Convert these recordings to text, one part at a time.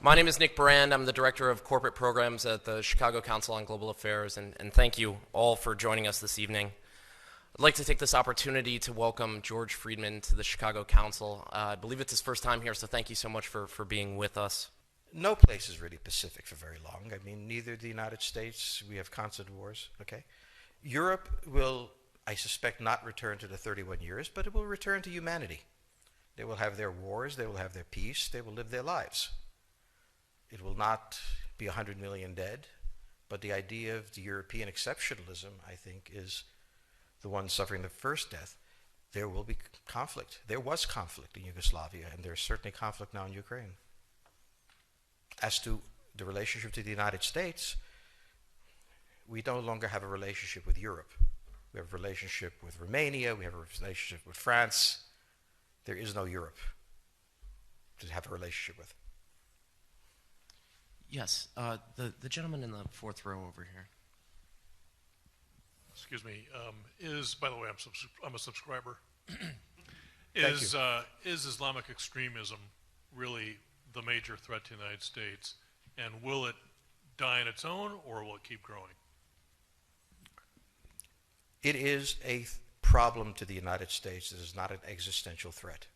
My name is Nick Brand. I'm the Director of Corporate Programs at the Chicago Council on Global Affairs, and thank you all for joining us this evening. I'd like to take this opportunity to welcome George Friedman to the Chicago Council. I believe it's his first time here, so thank you so much for being with us. No place is really pacific for very long. I mean, neither the United States, we have constant wars, okay? Europe will, I suspect, not return to the 31 years, but it will return to humanity. They will have their wars, they will have their peace, they will live their lives. It will not be 100 million dead, but the idea of the European exceptionalism, I think, is the one suffering the first death. There will be conflict. There was conflict in Yugoslavia, and there's certainly conflict now in Ukraine. As to the relationship to the United States, we no longer have a relationship with Europe. We have a relationship with Romania, we have a relationship with France. There is no Europe to have a relationship with. Yes, the gentleman in the fourth row over here. Excuse me. By the way, I'm a subscriber. Thank you. Is Islamic extremism really the major threat to the United States, and will it die on its own, or will it keep growing? It is a problem to the United States. It is not an existential threat.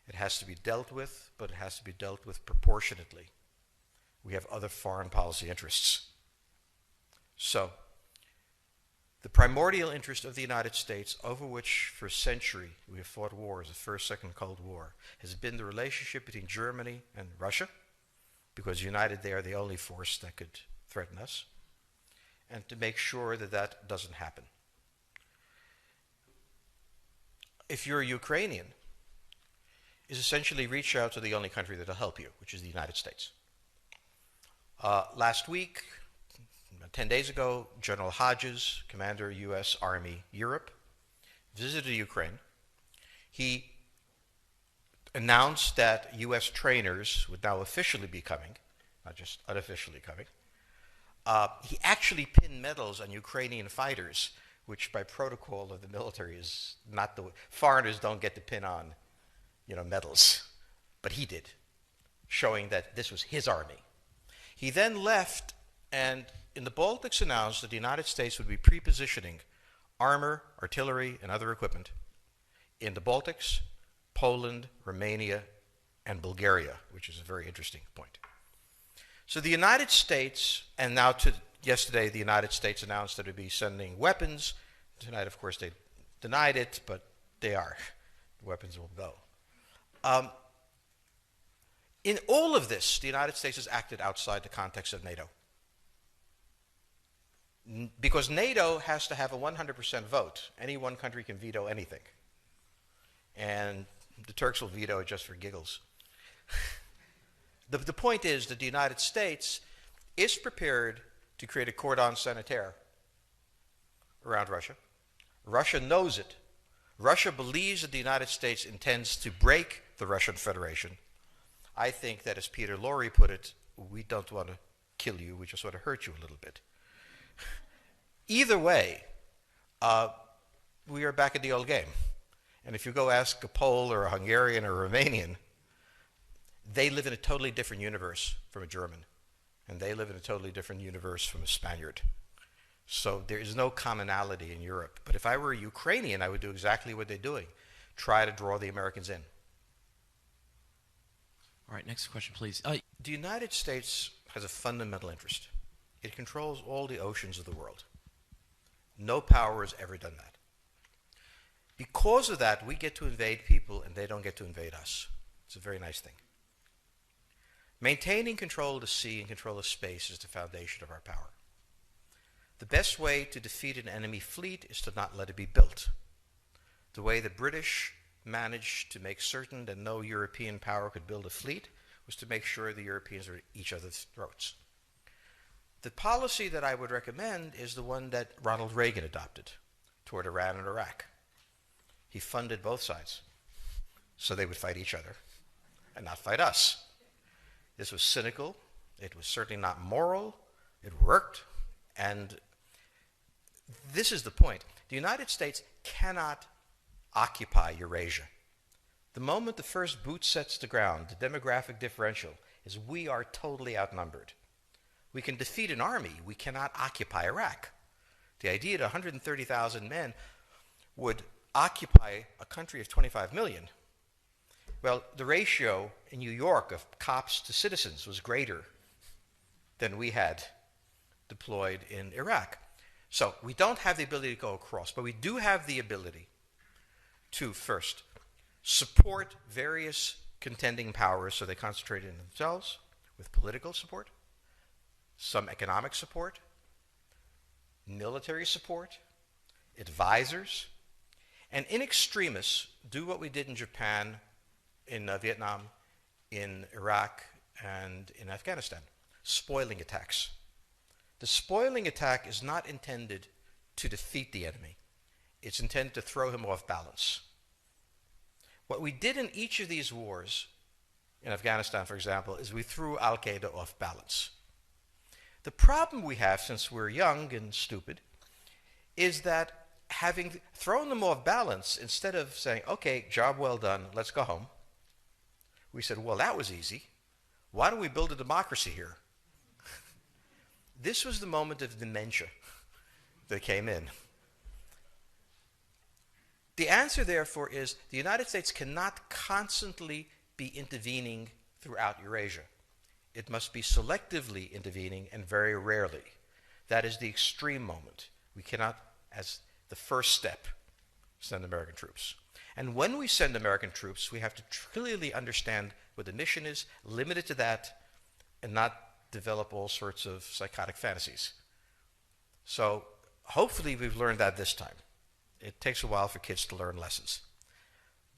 It has to be dealt with, but it has to be dealt with proportionately. We have other foreign policy interests. So, the primordial interest of the United States, over which for a century we have fought wars, the First, Second Cold War, has been the relationship between Germany and Russia, because united they are the only force that could threaten us, and to make sure that that doesn't happen. If you're a Ukrainian, is essentially reach out to the only country that will help you, which is the United States. Last week, 10 days ago, General Hodges, Commander U.S. Army Europe, visited Ukraine. He announced that U.S. trainers would now officially be coming, not just unofficially coming. He actually pinned medals on Ukrainian fighters, which by protocol of the military is not the way. Foreigners don't get to pin on, medals, but he did, showing that this was his army. He then left and in the Baltics announced that the United States would be pre-positioning armor, artillery, and other equipment in the Baltics, Poland, Romania, and Bulgaria, which is a very interesting point. So the United States, and now yesterday the United States announced that it would be sending weapons. Tonight, of course, they denied it, but they are. The weapons will go. In all of this, the United States has acted outside the context of NATO. Because NATO has to have a 100% vote. Any one country can veto anything. And the Turks will veto it just for giggles. The point is that the United States is prepared to create a cordon sanitaire around Russia. Russia knows it. Russia believes that the United States intends to break the Russian Federation. I think that, as Peter Lorre put it, we don't want to kill you, we just want to hurt you a little bit. Either way, we are back in the old game. And if you go ask a Pole or a Hungarian or a Romanian, they live in a totally different universe from a German. And they live in a totally different universe from a Spaniard. So there is no commonality in Europe. But if I were a Ukrainian, I would do exactly what they're doing. Try to draw the Americans in. All right, next question, please. The United States has a fundamental interest. It controls all the oceans of the world. No power has ever done that. Because of that, we get to invade people and they don't get to invade us. It's a very nice thing. Maintaining control of the sea and control of space is the foundation of our power. The best way to defeat an enemy fleet is to not let it be built. The way the British managed to make certain that no European power could build a fleet was to make sure the Europeans were at each other's throats. The policy that I would recommend is the one that Ronald Reagan adopted toward Iran and Iraq. He funded both sides so they would fight each other and not fight us. This was cynical. It was certainly not moral. It worked. And this is the point. The United States cannot occupy Eurasia. The moment the first boot sets the ground, the demographic differential is we are totally outnumbered. We can defeat an army. We cannot occupy Iraq. The idea that 130,000 men would occupy a country of 25 million, well, the ratio in New York of cops to citizens was greater than we had deployed in Iraq. So we don't have the ability to go across, but we do have the ability to, first, support various contending powers so they concentrate in themselves with political support, some economic support, military support, advisors, and in extremis, do what we did in Japan, in Vietnam, in Iraq, and in Afghanistan. Spoiling attacks. The spoiling attack is not intended to defeat the enemy. It's intended to throw him off balance. What we did in each of these wars, in Afghanistan, for example, is we threw Al-Qaeda off balance. The problem we have, since we're young and stupid, is that having thrown them off balance, instead of saying, okay, job well done, let's go home, we said, well, that was easy. Why don't we build a democracy here? This was the moment of dementia that came in. The answer, therefore, is the United States cannot constantly be intervening throughout Eurasia. It must be selectively intervening and very rarely. That is the extreme moment. We cannot, as the first step, send American troops. And when we send American troops, we have to clearly understand what the mission is, limit it to that, and not develop all sorts of psychotic fantasies. So hopefully we've learned that this time. It takes a while for kids to learn lessons.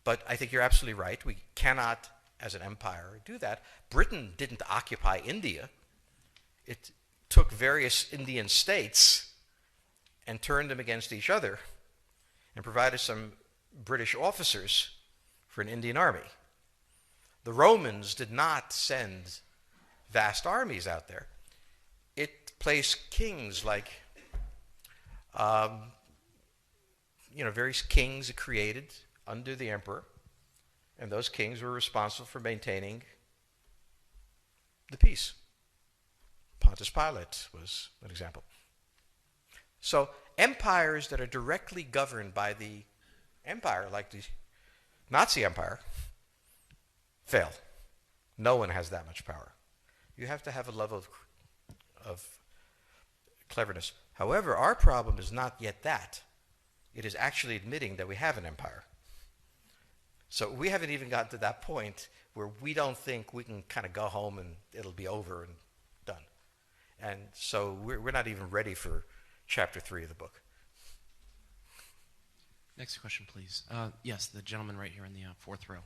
But I think you're absolutely right. We cannot, as an empire, do that. Britain didn't occupy India. It took various Indian states and turned them against each other and provided some British officers for an Indian army. The Romans did not send vast armies out there. It placed kings like, various kings it created under the emperor, and those kings were responsible for maintaining the peace. Pontius Pilate was an example. So empires that are directly governed by the empire, like the Nazi Empire, fail. No one has that much power. You have to have a level of cleverness. However, our problem is not yet that. It is actually admitting that we have an empire. So we haven't even gotten to that point where we don't think we can kind of go home and it'll be over and done. And so we're not even ready for chapter 3 of the book. Next question, please. Yes, the gentleman right here in the fourth row.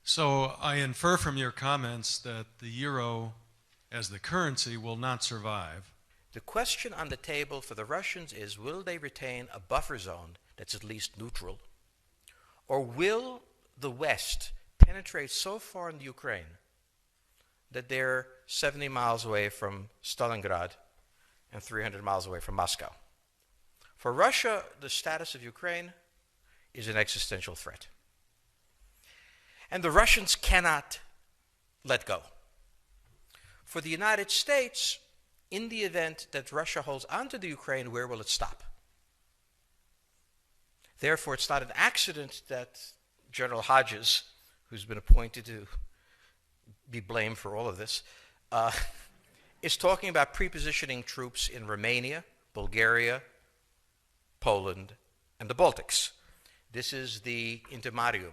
So I infer from your comments that the euro as the currency will not survive. The question on the table for the Russians is, will they retain a buffer zone that's at least neutral? Or will the West penetrate so far in the Ukraine that they're 70 miles away from Stalingrad and 300 miles away from Moscow? For Russia, the status of Ukraine is an existential threat. And the Russians cannot let go. For the United States, in the event that Russia holds onto the Ukraine, where will it stop? Therefore, it's not an accident that General Hodges, who's been appointed to be blamed for all of this, is talking about prepositioning troops in Romania, Bulgaria, Poland, and the Baltics. This is the intermarium,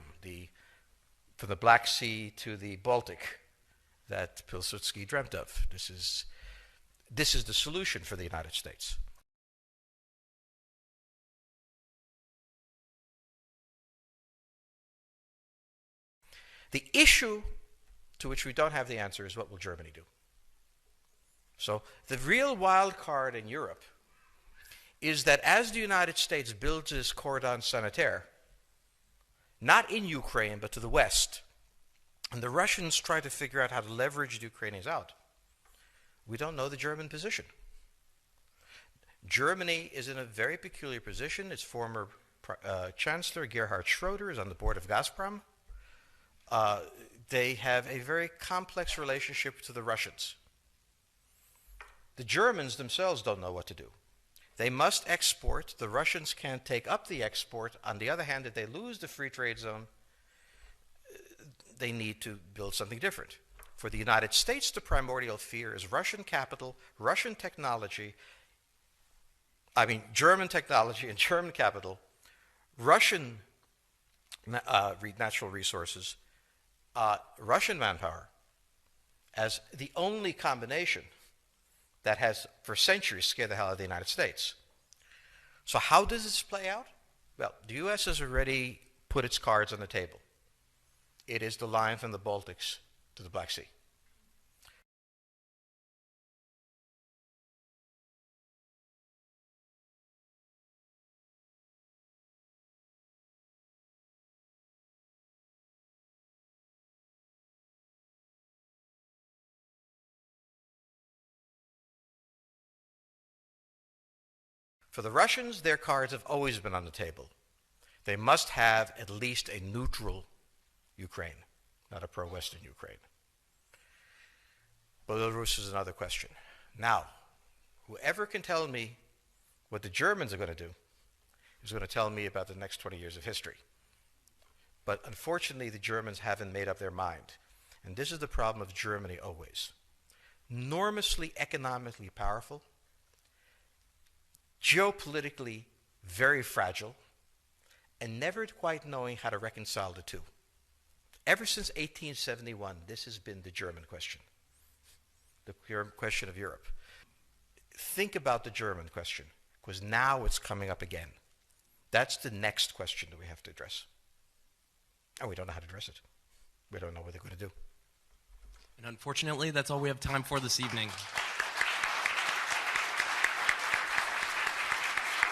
from the Black Sea to the Baltic, that Pilsudski dreamt of. This is the solution for the United States. The issue to which we don't have the answer is, what will Germany do? So the real wild card in Europe is that as the United States builds this cordon sanitaire, not in Ukraine, but to the west, and the Russians try to figure out how to leverage the Ukrainians out, we don't know the German position. Germany is in a very peculiar position. Its former Chancellor Gerhard Schroeder is on the board of Gazprom. They have a very complex relationship to the Russians. The Germans themselves don't know what to do. They must export. The Russians can't take up the export. On the other hand, if they lose the free trade zone, they need to build something different. For the United States, the primordial fear is Russian capital, Russian technology, German technology and German capital, Russian natural resources, Russian manpower, as the only combination that has for centuries scared the hell out of the United States. So how does this play out? Well, the U.S. has already put its cards on the table. It is the line from the Baltics to the Black Sea. For the Russians, their cards have always been on the table. They must have at least a neutral Ukraine, not a pro-Western Ukraine. Belarus is another question. Now, whoever can tell me what the Germans are going to do is going to tell me about the next 20 years of history. But unfortunately, the Germans haven't made up their mind. And this is the problem of Germany always. Enormously economically powerful, geopolitically very fragile, and never quite knowing how to reconcile the two. Ever since 1871, this has been the German question, the question of Europe. Think about the German question, because now it's coming up again. That's the next question that we have to address. And we don't know how to address it. We don't know what they're going to do. And unfortunately, that's all we have time for this evening.